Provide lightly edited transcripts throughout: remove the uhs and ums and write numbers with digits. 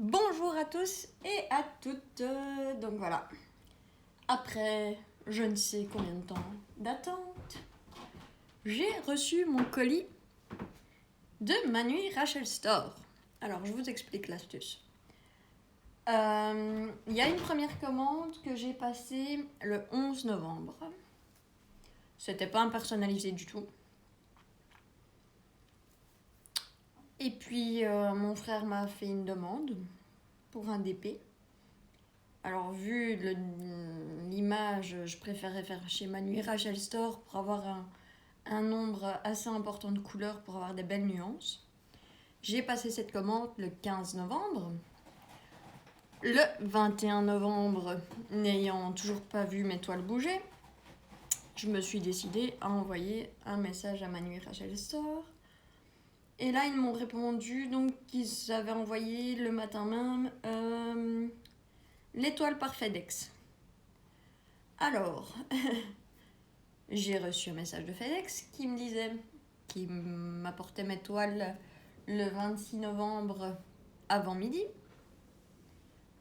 Bonjour à tous et à toutes. Donc voilà, après je ne sais combien de temps d'attente, j'ai reçu mon colis de Manui Rachel Store. Alors je vous explique l'astuce. Il y a une première commande que j'ai passée le 11 novembre. C'était pas impersonnalisé du tout. Et puis mon frère m'a fait une demande pour un DP. Alors vu l'image, je préférais faire chez Manui Rachel Store pour avoir un nombre assez important de couleurs pour avoir des belles nuances. J'ai passé cette commande le 15 novembre. Le 21 novembre, n'ayant toujours pas vu mes toiles bouger, je me suis décidée à envoyer un message à Manui Rachel Store. Et là, ils m'ont répondu donc qu'ils avaient envoyé le matin même l'étoile par FedEx. Alors, j'ai reçu un message de FedEx qui m'apportait mes toiles le 26 novembre avant midi.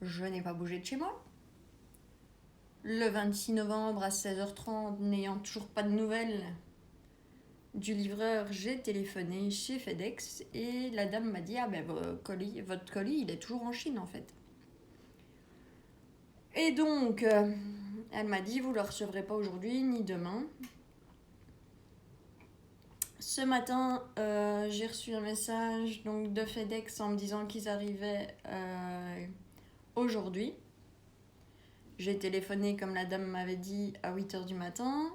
Je n'ai pas bougé de chez moi. Le 26 novembre à 16h30, n'ayant toujours pas de nouvelles du livreur, j'ai téléphoné chez FedEx et la dame m'a dit « Ah ben votre colis, il est toujours en Chine en fait. » Et donc, elle m'a dit « Vous ne le recevrez pas aujourd'hui ni demain. » Ce matin, j'ai reçu un message donc, de FedEx en me disant qu'ils arrivaient aujourd'hui. J'ai téléphoné, comme la dame m'avait dit, à 8h du matin.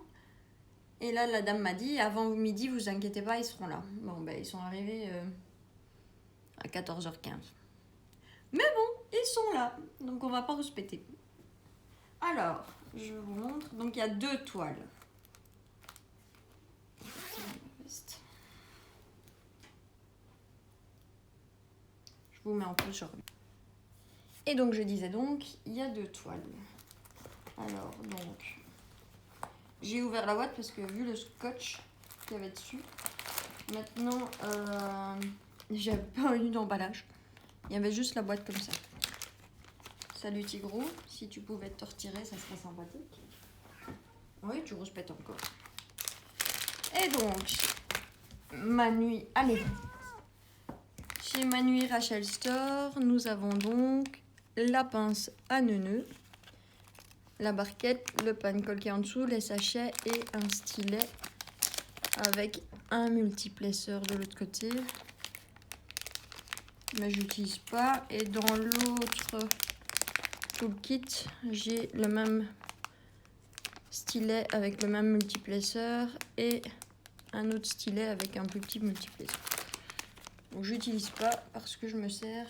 Et là, la dame m'a dit, avant midi, vous inquiétez pas, ils seront là. Bon, ben, ils sont arrivés à 14h15. Mais bon, ils sont là, donc on va pas respecter. Alors, je vous montre. Donc, il y a 2 toiles. Je vous mets en pause, je reviens. Et donc, je disais donc, il y a 2 toiles. Alors, donc, j'ai ouvert la boîte parce que vu le scotch qu'il y avait dessus, maintenant, j'avais pas eu d'emballage. Il y avait juste la boîte comme ça. Salut Tigrou, si tu pouvais te retirer, ça serait sympathique. Oui, tu respectes encore. Et donc, chez Manui Rachel Store, nous avons donc la pince à neuneux, la barquette, le pan-col qui est en dessous, les sachets et un stylet avec un multiplesseur de l'autre côté. Mais je n'utilise pas. Et dans l'autre toolkit, j'ai le même stylet avec le même multiplesseur et un autre stylet avec un plus petit multiplesseur. Donc je n'utilise pas parce que je me sers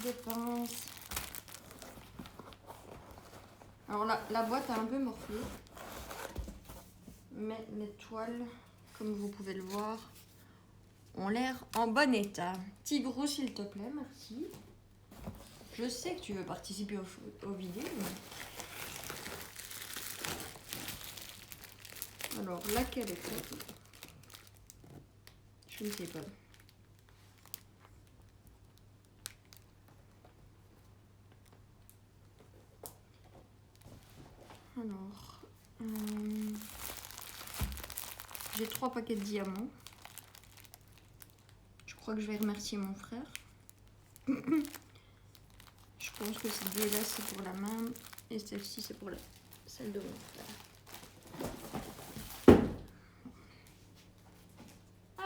des pinces. Alors la boîte a un peu morflé, mais les toiles, comme vous pouvez le voir, ont l'air en bon état. Tigrou, s'il te plaît, merci. Je sais que tu veux participer aux vidéos. Alors, laquelle est faite? Je ne sais pas. Alors, j'ai 3 paquets de diamants. Je crois que je vais remercier mon frère. Je pense que ces 2-là, c'est pour la main. Et celle-ci, c'est pour celle de mon frère.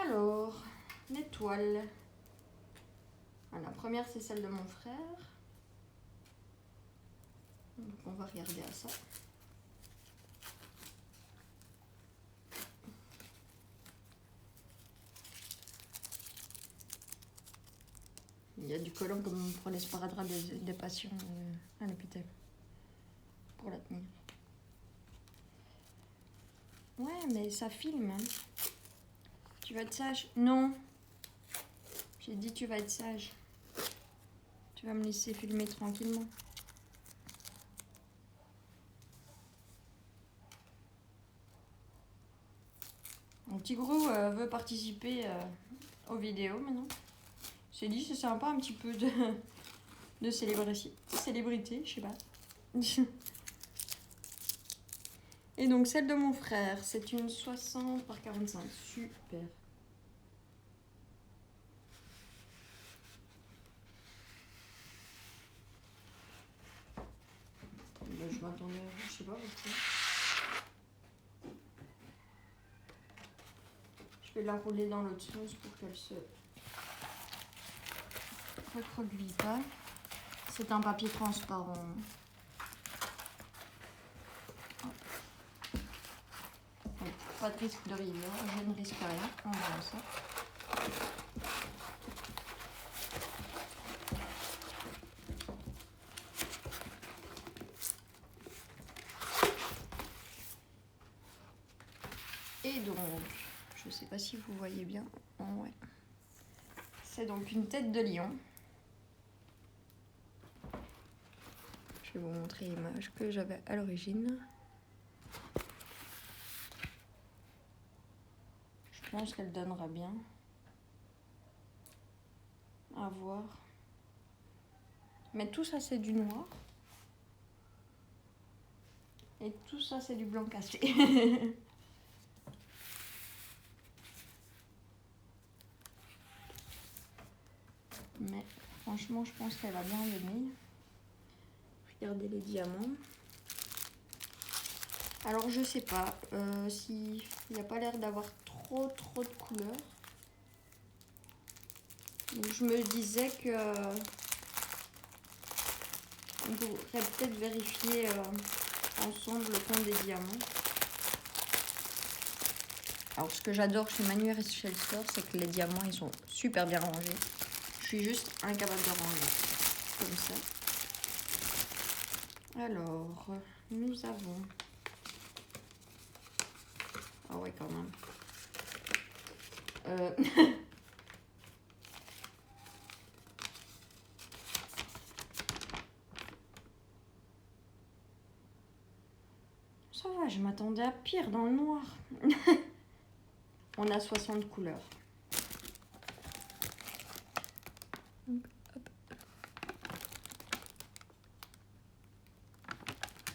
Alors, les toiles. La première, c'est celle de mon frère. Donc, on va regarder à ça. Il y a du collant comme pour les sparadraps des patients à l'hôpital. Pour la tenir. Ouais, mais ça filme. Hein. Tu vas être sage? Non. J'ai dit tu vas être sage. Tu vas me laisser filmer tranquillement. Mon petit gros veut participer aux vidéos maintenant. J'ai dit c'est sympa un petit peu de célébrité, je sais pas. Et donc celle de mon frère, c'est une 60 par 45. Super. Je m'attendais, je sais pas pourquoi. Je vais la rouler dans l'autre sens pour qu'elle se recroqueville pas. C'est un papier transparent. Oui, pas de risque de riveur, je ne risque rien en faisant ça. Et donc, je sais pas si vous voyez bien. Oh, ouais. C'est donc une tête de lion. Je vais vous montrer l'image que j'avais à l'origine. Je pense qu'elle donnera bien. À voir. Mais tout ça c'est du noir. Et tout ça c'est du blanc cassé. Mais franchement je pense qu'elle va bien venir. Regardez les diamants. Alors je sais pas si il n'y a pas l'air d'avoir trop de couleurs. Donc, je me disais que on pourrait peut-être vérifier ensemble le compte des diamants. Alors ce que j'adore chez Manu Rachel Store, c'est que les diamants ils sont super bien rangés. Je suis juste incapable de ranger comme ça. Alors nous avons... Ah ouais quand même. Ça va, je m'attendais à pire dans le noir. On a 60 couleurs.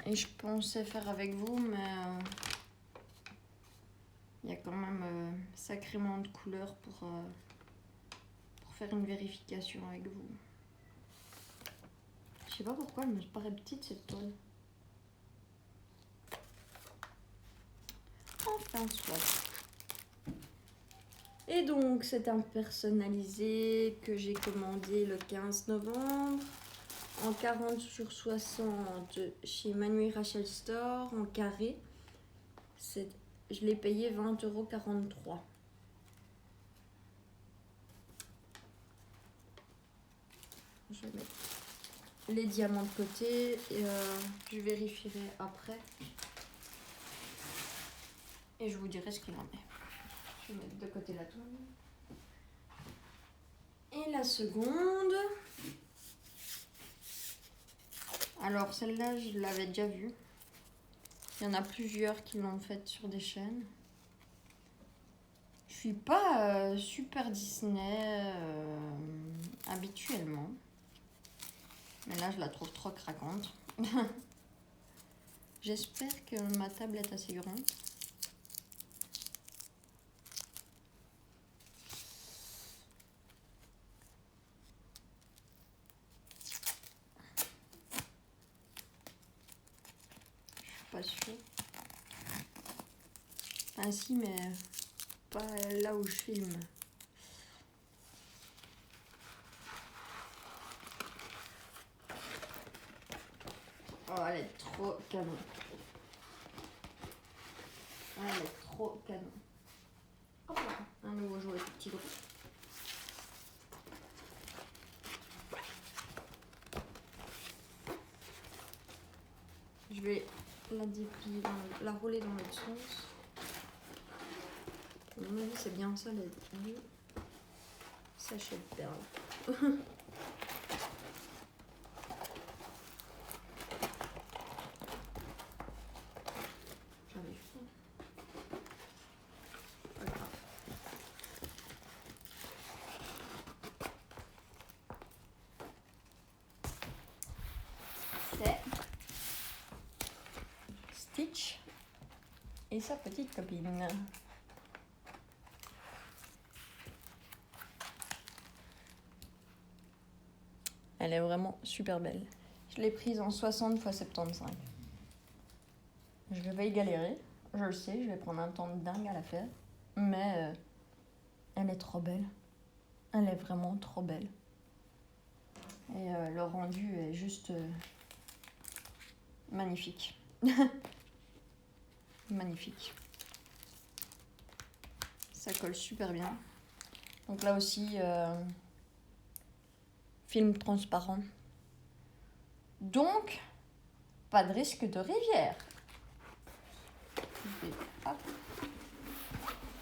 Et je pensais faire avec vous, mais il y a quand même sacrément de couleurs pour faire une vérification avec vous. Je sais pas pourquoi, elle me paraît petite cette toile. Enfin, soit. Et donc, c'est un personnalisé que j'ai commandé le 15 novembre en 40 sur 60 chez Manu Rachel Store en carré. Je l'ai payé 20,43 €. Je vais mettre les diamants de côté et je vérifierai après. Et je vous dirai ce qu'il en est. Je vais mettre de côté la toile. Et la seconde. Alors celle-là, je l'avais déjà vue. Il y en a plusieurs qui l'ont faite sur des chaînes. Je suis pas super Disney habituellement. Mais là, je la trouve trop craquante. J'espère que ma table est assez grande. Pas sûr. Ah si, mais pas là où je filme. Oh, elle est trop canon. Elle est trop canon. Hop là, un nouveau jouet petit groupe. Je vais la déplier, la rouler dans l'autre sens. À mon avis, c'est bien ça les deux sachets de perles. J'arrive pas. Pas grave. et sa petite copine. Elle est vraiment super belle. Je l'ai prise en 60 x 75. Je vais y galérer, je le sais, je vais prendre un temps de dingue à la faire. Mais elle est trop belle. Elle est vraiment trop belle. Et le rendu est juste magnifique. Magnifique. Ça colle super bien. Donc là aussi, film transparent. Donc, pas de risque de rivière. Je vais hop,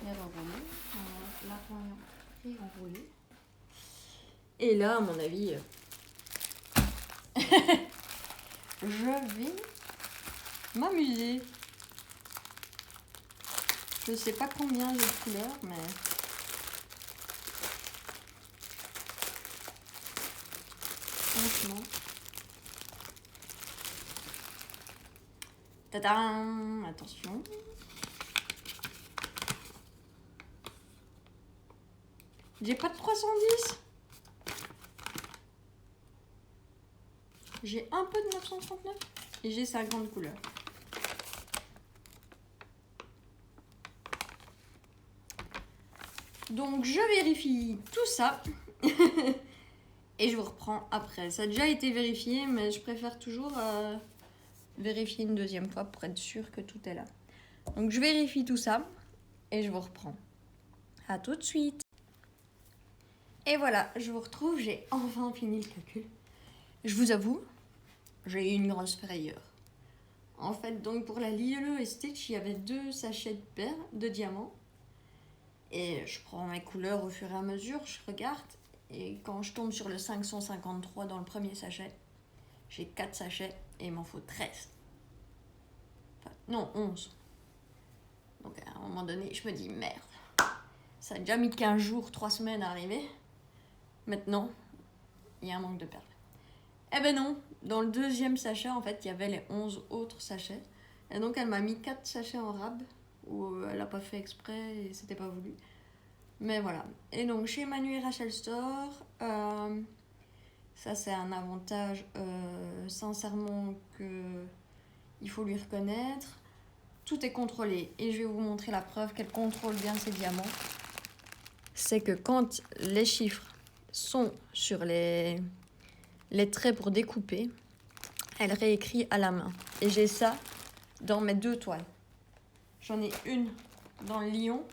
les rerouler. La enroulée. Et là, à mon avis, je vais m'amuser. Je sais pas combien j'ai de couleurs, mais franchement. Tadam! Attention. J'ai pas de 310. J'ai un peu de 939 et j'ai 50 couleurs. Donc je vérifie tout ça et je vous reprends après. Ça a déjà été vérifié, mais je préfère toujours vérifier une deuxième fois pour être sûr que tout est là. Donc je vérifie tout ça et je vous reprends. À tout de suite. Et voilà, je vous retrouve, j'ai enfin fini le calcul. Je vous avoue, j'ai eu une grosse frayeur. En fait, donc pour la Lilo et Stitch, il y avait 2 sachets de perles de diamants. Et je prends mes couleurs au fur et à mesure, je regarde. Et quand je tombe sur le 553 dans le premier sachet, j'ai 4 sachets et il m'en faut 13. Enfin, non, 11. Donc à un moment donné, je me dis merde. Ça a déjà mis 15 jours, 3 semaines à arriver. Maintenant, il y a un manque de perles. Eh ben non, dans le deuxième sachet, en fait, il y avait les 11 autres sachets. Et donc, elle m'a mis 4 sachets en rab, où elle n'a pas fait exprès et c'était pas voulu. Mais voilà. Et donc, chez Manu et Rachel Store, ça c'est un avantage, sincèrement, qu'il faut lui reconnaître. Tout est contrôlé. Et je vais vous montrer la preuve qu'elle contrôle bien ses diamants. C'est que quand les chiffres sont sur les traits pour découper, elle réécrit à la main. Et j'ai ça dans mes 2 toiles. J'en ai une dans le lion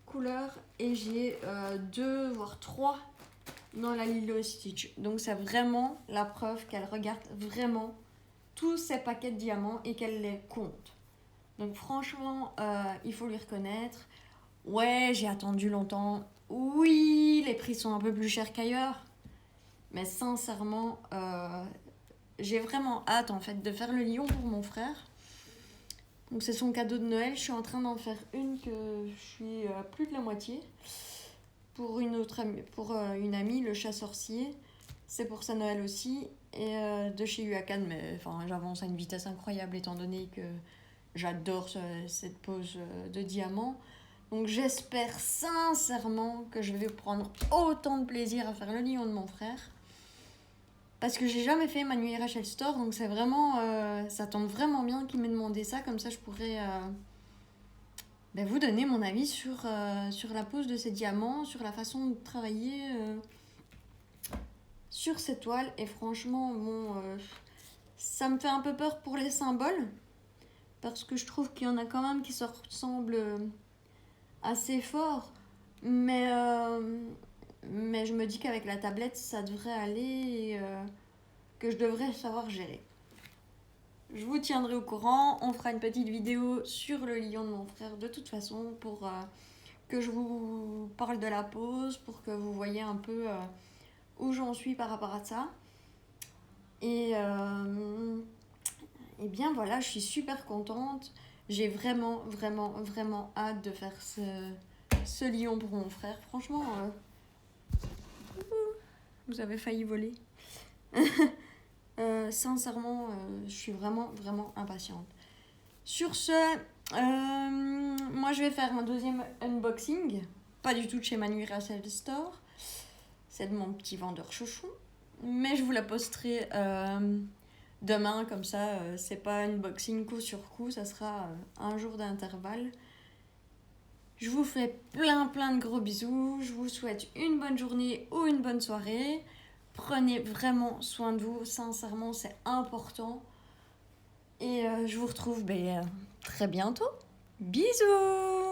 couleur et j'ai 2 voire 3 dans la Lilo et Stitch. Donc c'est vraiment la preuve qu'elle regarde vraiment tous ses paquets de diamants et qu'elle les compte. Donc franchement, il faut lui reconnaître. Ouais, j'ai attendu longtemps. Oui, les prix sont un peu plus chers qu'ailleurs. Mais sincèrement, j'ai vraiment hâte en fait de faire le lion pour mon frère. Donc c'est son cadeau de Noël. Je suis en train d'en faire une que je suis à plus de la moitié. Pour une autre amie, une amie, le chat sorcier. C'est pour sa Noël aussi. Et de chez Huacan, mais enfin, j'avance à une vitesse incroyable étant donné que j'adore cette pose de diamant. Donc j'espère sincèrement que je vais prendre autant de plaisir à faire le lion de mon frère. Parce que j'ai jamais fait Manu et Rachel Store, donc c'est vraiment, ça tombe vraiment bien qu'il m'ait demandé ça, comme ça je pourrais vous donner mon avis sur la pose de ces diamants, sur la façon de travailler sur ces toiles. Et franchement, bon, ça me fait un peu peur pour les symboles, parce que je trouve qu'il y en a quand même qui se ressemblent assez fort, mais je me dis qu'avec la tablette ça devrait aller et que je devrais savoir gérer. Je vous tiendrai au courant, on fera une petite vidéo sur le lion de mon frère de toute façon pour que je vous parle de la pose, pour que vous voyez un peu où j'en suis par rapport à ça. Et bien voilà, je suis super contente. J'ai vraiment, vraiment, vraiment hâte de faire ce lion pour mon frère. Franchement, vous avez failli voler. Sincèrement, je suis vraiment, vraiment impatiente. Sur ce, moi je vais faire un deuxième unboxing. Pas du tout de chez Manu Rachel Store. C'est de mon petit vendeur chouchou. Mais je vous la posterai demain, comme ça, c'est pas unboxing coup sur coup, ça sera un jour d'intervalle. Je vous fais plein de gros bisous. Je vous souhaite une bonne journée ou une bonne soirée. Prenez vraiment soin de vous. Sincèrement, c'est important. Et je vous retrouve très bientôt. Bisous!